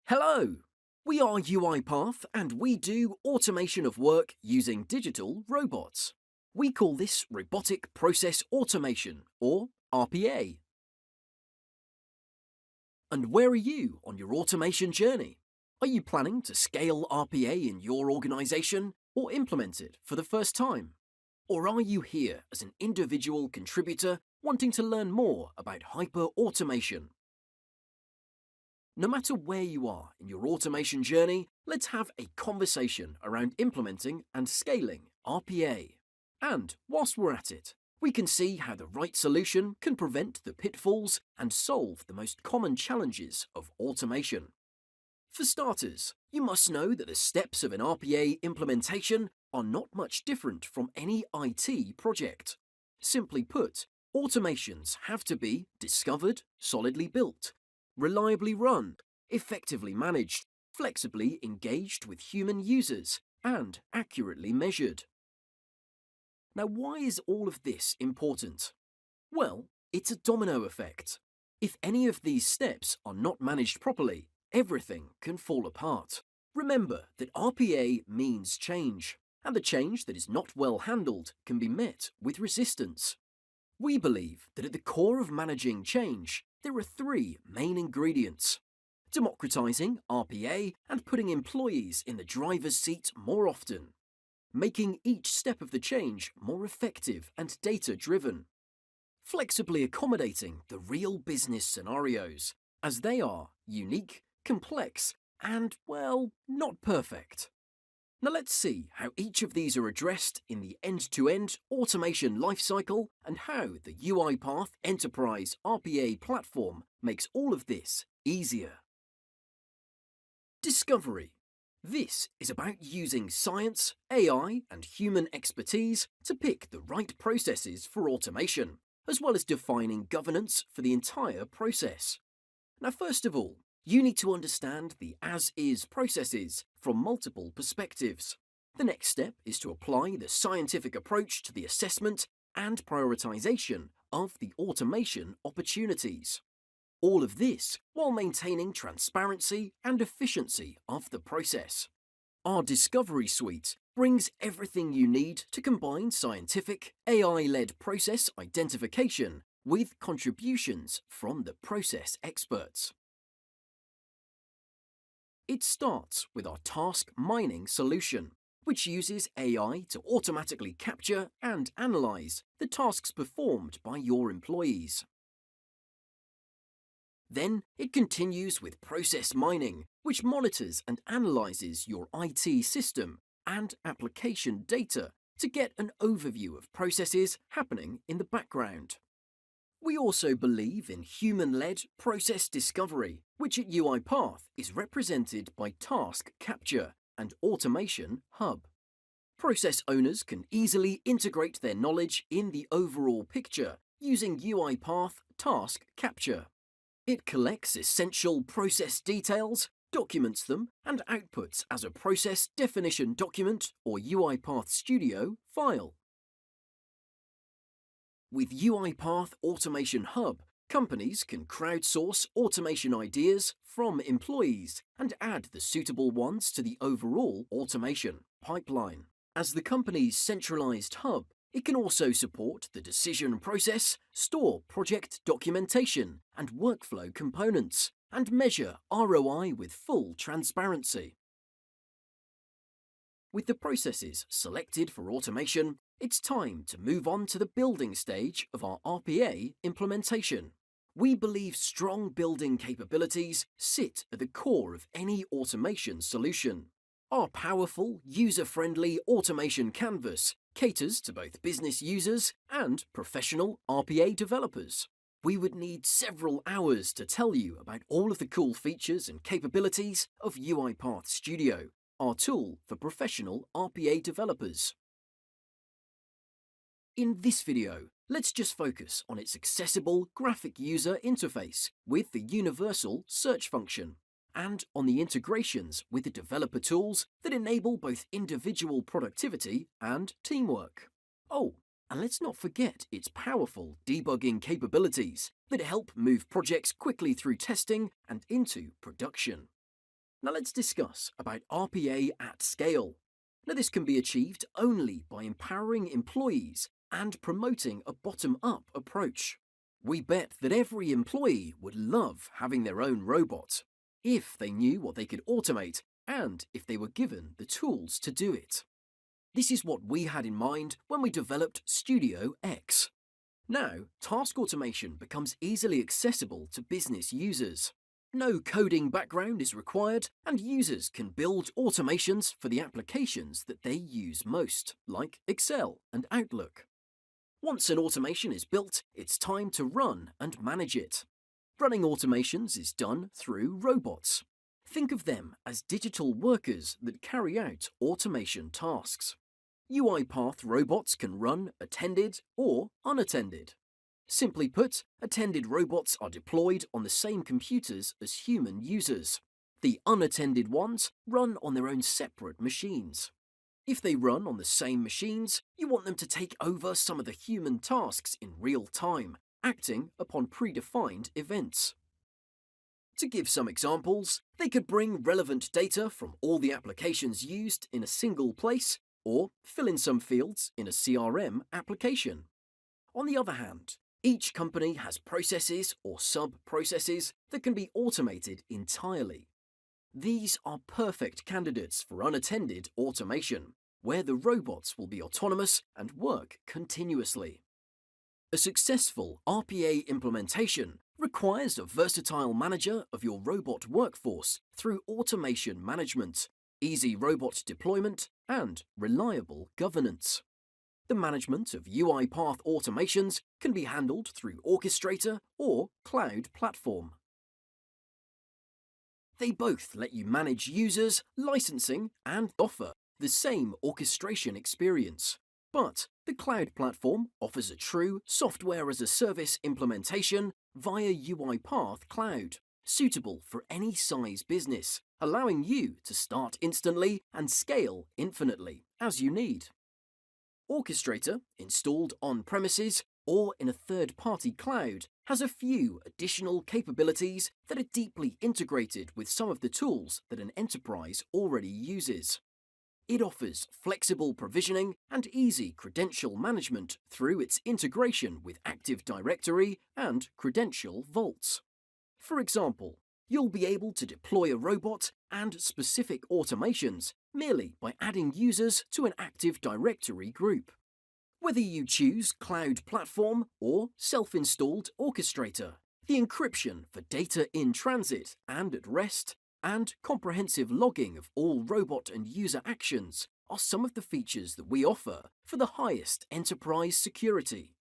Hello! We are Uipath and we do automation of work using digital robots. We call this Robotic Process Automation, or RPA. And where are you on your automation journey? Are you planning to scale RPA in your organization or implement it for the first time? Or are you here as an individual contributor wanting to learn more about hyper-automation? No matter where you are in your automation journey, let's have a conversation around implementing and scaling RPA. And whilst we're at it, we can see how the right solution can prevent the pitfalls and solve the most common challenges of automation. For starters, you must know that the steps of an RPA implementation are not much different from any IT project. Simply put, automations have to be discovered, solidly built, reliably run, effectively managed, flexibly engaged with human users, and accurately measured. Now, why is all of this important? Well, it's a domino effect. If any of these steps are not managed properly, everything can fall apart. Remember that RPA means change, and the change that is not well handled can be met with resistance. We believe that at the core of managing change, there are three main ingredients: democratizing RPA and putting employees in the driver's seat more often, making each step of the change more effective and data-driven, flexibly accommodating the real business scenarios, as they are unique, complex, and, well, not perfect. Now let's see how each of these are addressed in the end-to-end automation lifecycle and how the Uipath Enterprise RPA platform makes all of this easier. Discovery. This is about using science, AI, and human expertise to pick the right processes for automation, as well as defining governance for the entire process. Now, first of all, you need to understand the as-is processes from multiple perspectives. The next step is to apply the scientific approach to the assessment and prioritization of the automation opportunities. All of this while maintaining transparency and efficiency of the process. Our Discovery Suite brings everything you need to combine scientific, AI-led process identification with contributions from the process experts. It starts with our task mining solution, which uses AI to automatically capture and analyze the tasks performed by your employees. Then it continues with process mining, which monitors and analyzes your IT system and application data to get an overview of processes happening in the background. We also believe in human-led process discovery, which at Uipath is represented by Task Capture and Automation Hub. Process owners can easily integrate their knowledge in the overall picture using Uipath Task Capture. It collects essential process details, documents them, and outputs as a process definition document or Uipath Studio file. With Uipath Automation Hub, companies can crowdsource automation ideas from employees and add the suitable ones to the overall automation pipeline. As the company's centralized hub, it can also support the decision process, store project documentation and workflow components, and measure ROI with full transparency. With the processes selected for automation, it's time to move on to the building stage of our RPA implementation. We believe strong building capabilities sit at the core of any automation solution. Our powerful, user-friendly automation canvas caters to both business users and professional RPA developers. We would need several hours to tell you about all of the cool features and capabilities of Uipath Studio, our tool for professional RPA developers. In this video, let's just focus on its accessible graphic user interface with the universal search function, and on the integrations with the developer tools that enable both individual productivity and teamwork. Oh, and let's not forget its powerful debugging capabilities that help move projects quickly through testing and into production. Now let's discuss about RPA at scale. Now this can be achieved only by empowering employees and promoting a bottom-up approach. We bet that every employee would love having their own robot, if they knew what they could automate and if they were given the tools to do it. This is what we had in mind when we developed Studio X. Now, task automation becomes easily accessible to business users. No coding background is required, and users can build automations for the applications that they use most, like Excel and Outlook. Once an automation is built, it's time to run and manage it. Running automations is done through robots. Think of them as digital workers that carry out automation tasks. Uipath robots can run attended or unattended. Simply put, attended robots are deployed on the same computers as human users. The unattended ones run on their own separate machines. If they run on the same machines, you want them to take over some of the human tasks in real time, acting upon predefined events. To give some examples, they could bring relevant data from all the applications used in a single place, or fill in some fields in a CRM application. On the other hand, each company has processes or sub-processes that can be automated entirely. These are perfect candidates for unattended automation, where the robots will be autonomous and work continuously. A successful RPA implementation requires a versatile manager of your robot workforce through automation management, easy robot deployment, and reliable governance. The management of Uipath automations can be handled through Orchestrator or Cloud Platform. They both let you manage users, licensing, and offer the same orchestration experience. But the Cloud Platform offers a true software-as-a-service implementation via Uipath Cloud, suitable for any size business, allowing you to start instantly and scale infinitely as you need. Orchestrator, installed on-premises or in a third-party cloud, has a few additional capabilities that are deeply integrated with some of the tools that an enterprise already uses. It offers flexible provisioning and easy credential management through its integration with Active Directory and credential vaults. For example, you'll be able to deploy a robot and specific automations merely by adding users to an Active Directory group. Whether you choose Cloud Platform or self-installed Orchestrator, the encryption for data in transit and at rest, and comprehensive logging of all robot and user actions are some of the features that we offer for the highest enterprise security.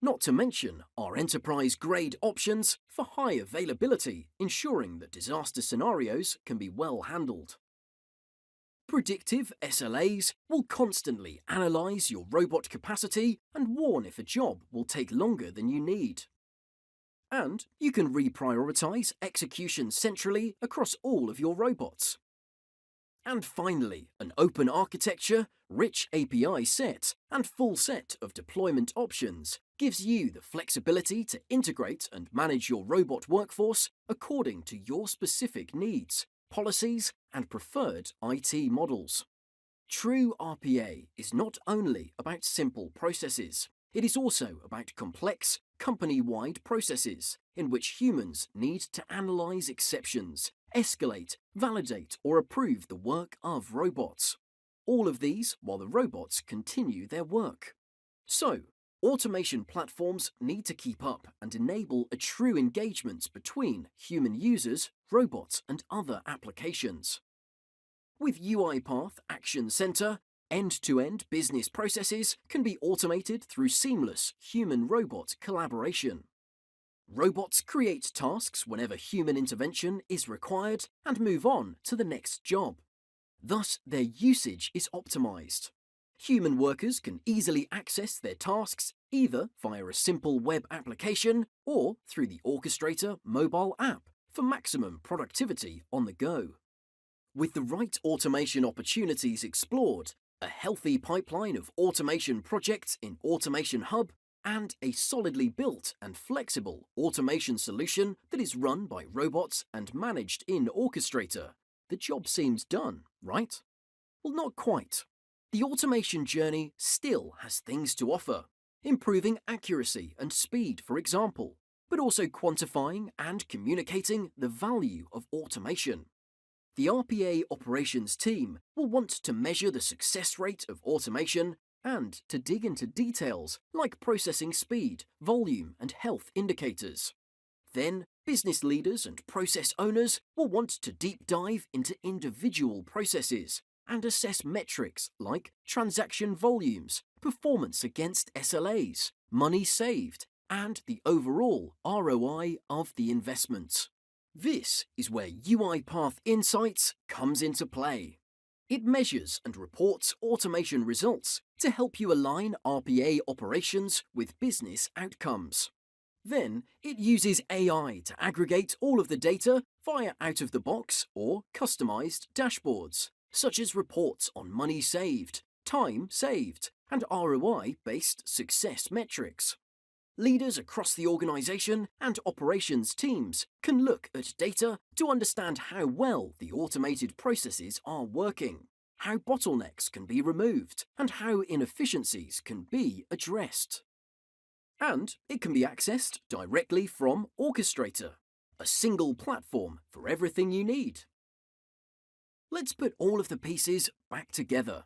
Not to mention our enterprise-grade options for high availability, ensuring that disaster scenarios can be well handled. Predictive SLAs will constantly analyze your robot capacity and warn if a job will take longer than you need. And you can reprioritize execution centrally across all of your robots. And finally, an open architecture, rich API set, and full set of deployment options gives you the flexibility to integrate and manage your robot workforce according to your specific needs, policies, and preferred IT models. True RPA is not only about simple processes, it is also about complex, company-wide processes in which humans need to analyze exceptions, escalate, validate, or approve the work of robots. All of these while the robots continue their work. So, automation platforms need to keep up and enable a true engagement between human users, robots, and other applications. With Uipath Action Center, end-to-end business processes can be automated through seamless human-robot collaboration. Robots create tasks whenever human intervention is required and move on to the next job. Thus, their usage is optimized. Human workers can easily access their tasks either via a simple web application or through the Orchestrator mobile app for maximum productivity on the go. With the right automation opportunities explored, a healthy pipeline of automation projects in Automation Hub, and a solidly built and flexible automation solution that is run by robots and managed in Orchestrator, the job seems done, right? Well, not quite. The automation journey still has things to offer, improving accuracy and speed, for example, but also quantifying and communicating the value of automation. The RPA operations team will want to measure the success rate of automation and to dig into details like processing speed, volume, and health indicators. Then, business leaders and process owners will want to deep dive into individual processes and assess metrics like transaction volumes, performance against SLAs, money saved, and the overall ROI of the investment. This is where Uipath Insights comes into play. It measures and reports automation results to help you align RPA operations with business outcomes. Then, it uses AI to aggregate all of the data via out-of-the-box or customized dashboards, such as reports on money saved, time saved, and ROI-based success metrics. Leaders across the organization and operations teams can look at data to understand how well the automated processes are working, how bottlenecks can be removed, and how inefficiencies can be addressed. And it can be accessed directly from Orchestrator, a single platform for everything you need. Let's put all of the pieces back together.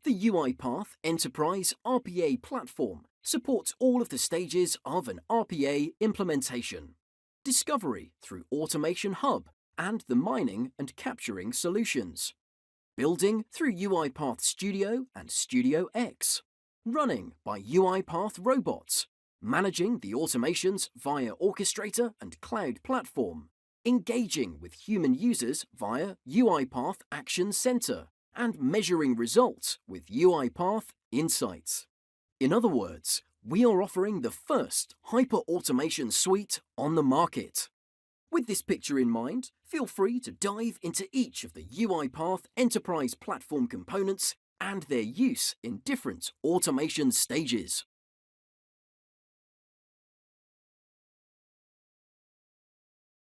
The Uipath Enterprise RPA platform supports all of the stages of an RPA implementation. Discovery through Automation Hub and the mining and capturing solutions. Building through Uipath Studio and Studio X. Running by Uipath robots. Managing the automations via Orchestrator and Cloud Platform. Engaging with human users via Uipath Action Center. And measuring results with Uipath Insights. In other words, we are offering the first hyper-automation suite on the market. With this picture in mind, feel free to dive into each of the Uipath Enterprise Platform components and their use in different automation stages.